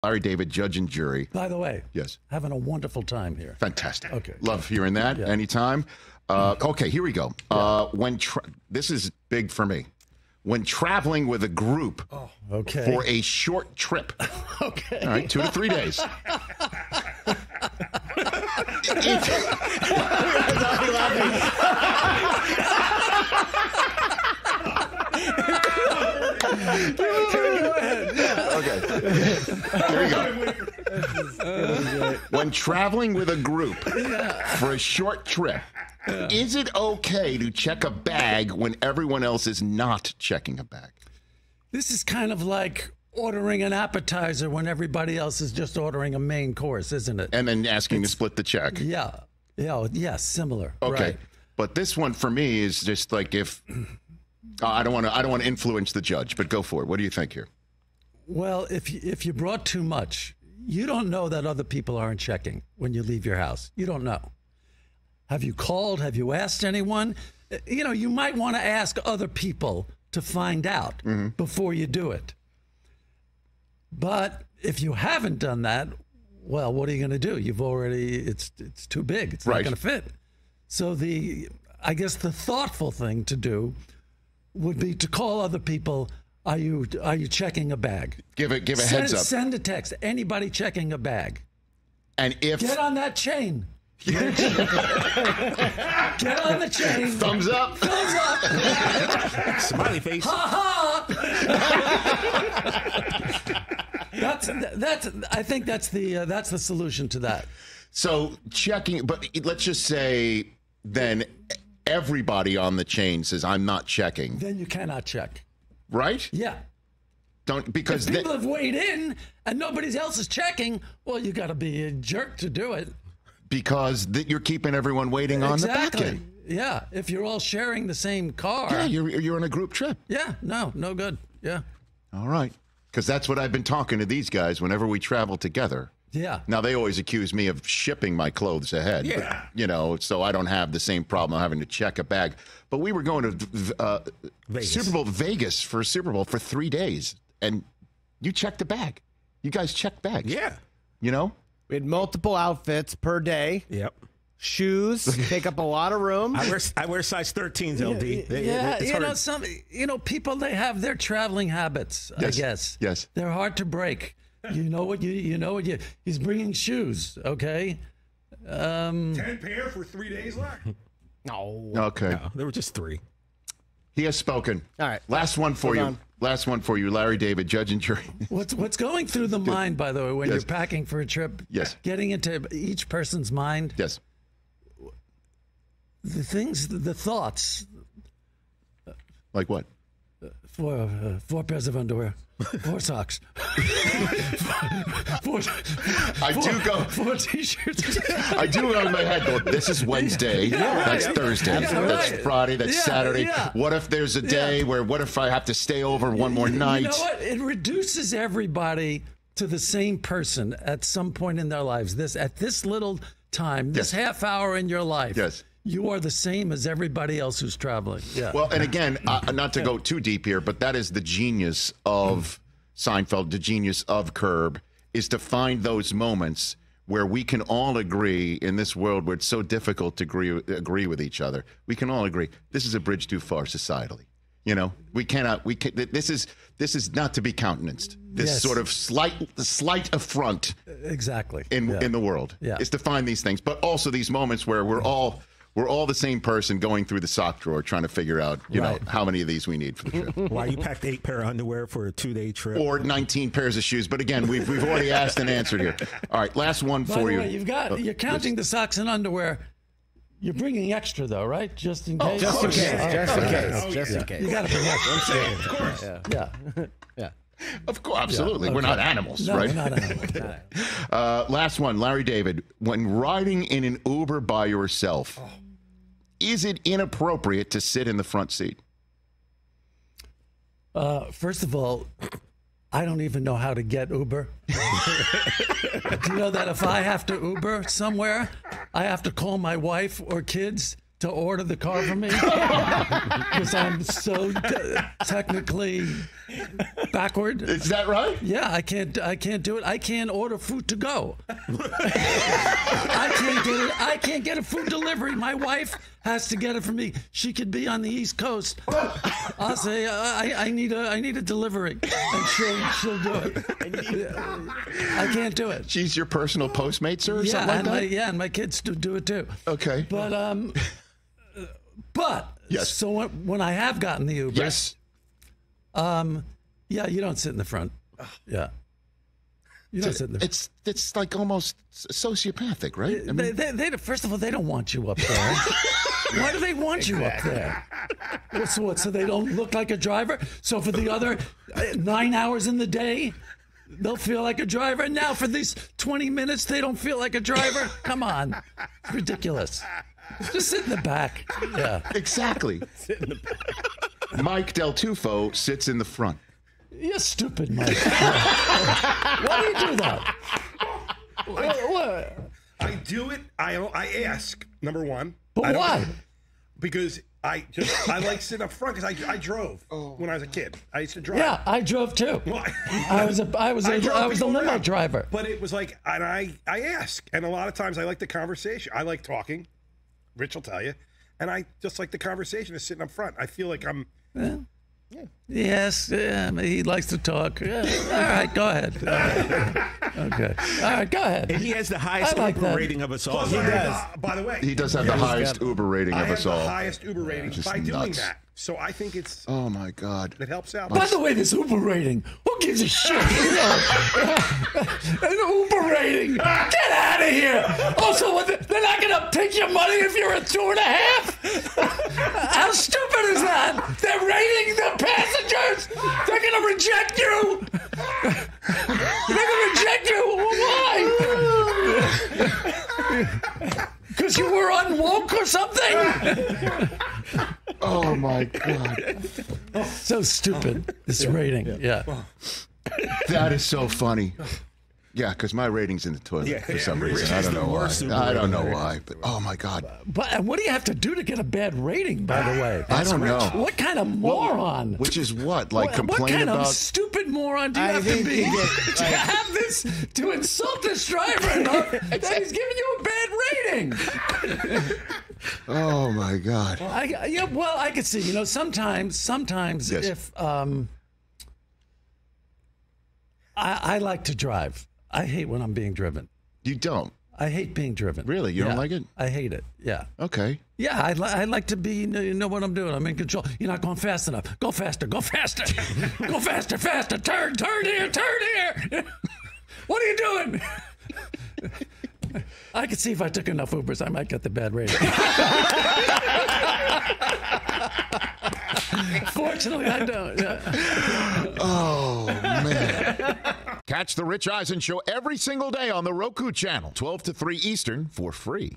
Larry David, judge and jury. By the way, yes, having a wonderful time here. Fantastic. Okay, love hearing that. Yeah. Anytime. Okay, here we go. This is big for me. When traveling with a group for a short trip. Okay. All right, 2 to 3 days. Go ahead. Yeah. Okay. Here we go. When traveling with a group for a short trip, is it okay to check a bag when everyone else is not checking a bag? This is kind of like ordering an appetizer when everybody else is just ordering a main course, isn't it? And then asking to split the check. Yeah, similar. Okay. Right. But this one for me is just like if I don't want to influence the judge, but go for it. What do you think here? Well, if you brought too much, you don't know that other people aren't checking when you leave your house. You don't know. Have you called? Have you asked anyone? You know, you might want to ask other people to find out before you do it. But if you haven't done that, well, what are you going to do? It's too big. It's not going to fit. So I guess the thoughtful thing to do would be to call other people. Are you checking a bag? Give a heads up. Send a text. Anybody checking a bag? And if get on that chain. Get on the chain. Thumbs up. Thumbs up. Smiley face. Ha ha. I think that's the solution to that. So checking, but let's just say then everybody on the chain says I'm not checking. Then you cannot check. Right? Yeah. Because if people have weighed in and nobody else is checking, well, you got to be a jerk to do it. Because you're keeping everyone waiting on the back end. Yeah. If you're all sharing the same car. Yeah, you're on a group trip. Yeah. No good. Yeah. All right. Because that's what I've been talking to these guys whenever we travel together. Yeah. Now, they always accuse me of shipping my clothes ahead. Yeah. But, so I don't have the same problem of having to check a bag. But we were going to Vegas for Super Bowl for 3 days. And you checked a bag. You guys checked bags. Yeah. You know? We had multiple outfits per day. Yep. Shoes take up a lot of room. I wear size 13s, LD. Yeah, people, they have their traveling habits. Yes. I guess. Yes. They're hard to break. He's bringing shoes. Okay. 10 pair for 3 days, Larry? No. Okay. No, there were just 3. He has spoken. All right. Last one for you. Last one for you, Larry David, judge and jury. What's going through the mind, by the way, when you're packing for a trip? Yes. Getting into each person's mind. Yes. The thoughts. Like what? 4 pairs of underwear. 4 socks. 4 t-shirts. I do in my head go, this is Wednesday. That's Thursday. That's Friday. That's Saturday. Yeah. What if there's a day what if I have to stay over one more night? You know what? It reduces everybody to the same person at some point in their lives. At this little time, this half hour in your life. Yes. You are the same as everybody else who's traveling. Yeah. Well, and again, not to go too deep here, but that is the genius of Seinfeld, the genius of Curb, is to find those moments where we can all agree in this world where it's so difficult to agree with each other. We can all agree this is a bridge too far societally. You know, this is not to be countenanced. This sort of slight affront. Exactly. In the world is to find these things, but also these moments where we're all the same person going through the sock drawer trying to figure out, you know, how many of these we need for the trip. Why you packed 8 pair of underwear for a 2-day trip? Or 19 pairs of shoes. But again, we've already asked and answered here. All right, last one for you. By the way, you're counting the socks and underwear. You're bringing extra, though, right? Just in case. Just in case. You got to bring extra. Of course. Yeah. Of course, absolutely. Okay. We're not animals, right? We're not animals. Last one, Larry David. When riding in an Uber by yourself, is it inappropriate to sit in the front seat? First of all, I don't even know how to get Uber. Do you know that if I have to Uber somewhere, I have to call my wife or kids to order the car for me because I'm so technically backward. Is that right? Yeah, I can't do it. I can't order food to go. I can't get a food delivery. My wife has to get it for me. She could be on the East Coast. I'll say I need a delivery, and she'll do it. I can't do it. She's your personal Postmates or Yeah, something like that? and my kids do it too. Okay. But Yes. So when I have gotten the Uber, Yes. yeah, you don't sit in the front. Yeah, you don't sit in the front. It's like almost sociopathic, right? I mean, They first of all, they don't want you up there. Why do they want you up there? So what? So they don't look like a driver? So for the other 9 hours in the day, they'll feel like a driver. And now for these 20 minutes, they don't feel like a driver? Come on. It's ridiculous. Just sit in the back. Yeah. exactly. Sit in the back. Mike Del Tufo sits in the front. You're stupid, Mike. Why do you do that? What? I do it. I ask, number one. But why? Because I like sitting up front because I drove when I was a kid. I used to drive. Yeah, I drove too. Well, I was a limo around. driver. But it was like, and I ask, and a lot of times I like the conversation. I like talking. Rich will tell you, and I just like the conversation of sitting up front. I feel like I'm. Yes, he likes to talk. Yeah. All right, go ahead. Okay. All right, go ahead. And he has the highest I like Uber that. rating of us all. Plus, I have, by the way, He does have the highest Uber rating I of have us the all. highest Uber rating Just by doing nuts. that. So I think it Oh my God. helps out. By the way, this Uber rating, who gives a shit? An Uber rating. Get out of here. Also, they're not going to take your money if you're a 2.5? How stupid is that? They're rating the passengers. They're going to reject you. They're going to reject you. Why? Because you were unwoke or something? Oh my God. So stupid, this rating. Yeah. That is so funny. Yeah, because my rating's in the toilet for some reason. I don't know why. worst Uber I don't know rating. why. But oh my God. But what do you have to do to get a bad rating, by the way? I don't know. What kind of moron? Which is what? Like what complain kind about. of stupid moron do you I have to think be you get, to like- have this, to insult this driver enough that he's giving you a bad rating? Oh my God. Yeah, well, I could see. Sometimes Yes. if I like to drive. I hate when I'm being driven. You don't. I hate being driven. Really? You don't like it? I hate it. Yeah. Okay. Yeah, I like to be, know what I'm doing. I'm in control. You're not going fast enough. Go faster. Go faster. Go faster, faster. Turn here. What are you doing? I could see if I took enough Ubers, I might get the bad rating. Fortunately, I don't. Yeah. Oh man. Catch the Rich Eisen Show every single day on the Roku channel, 12 to 3 Eastern, for free.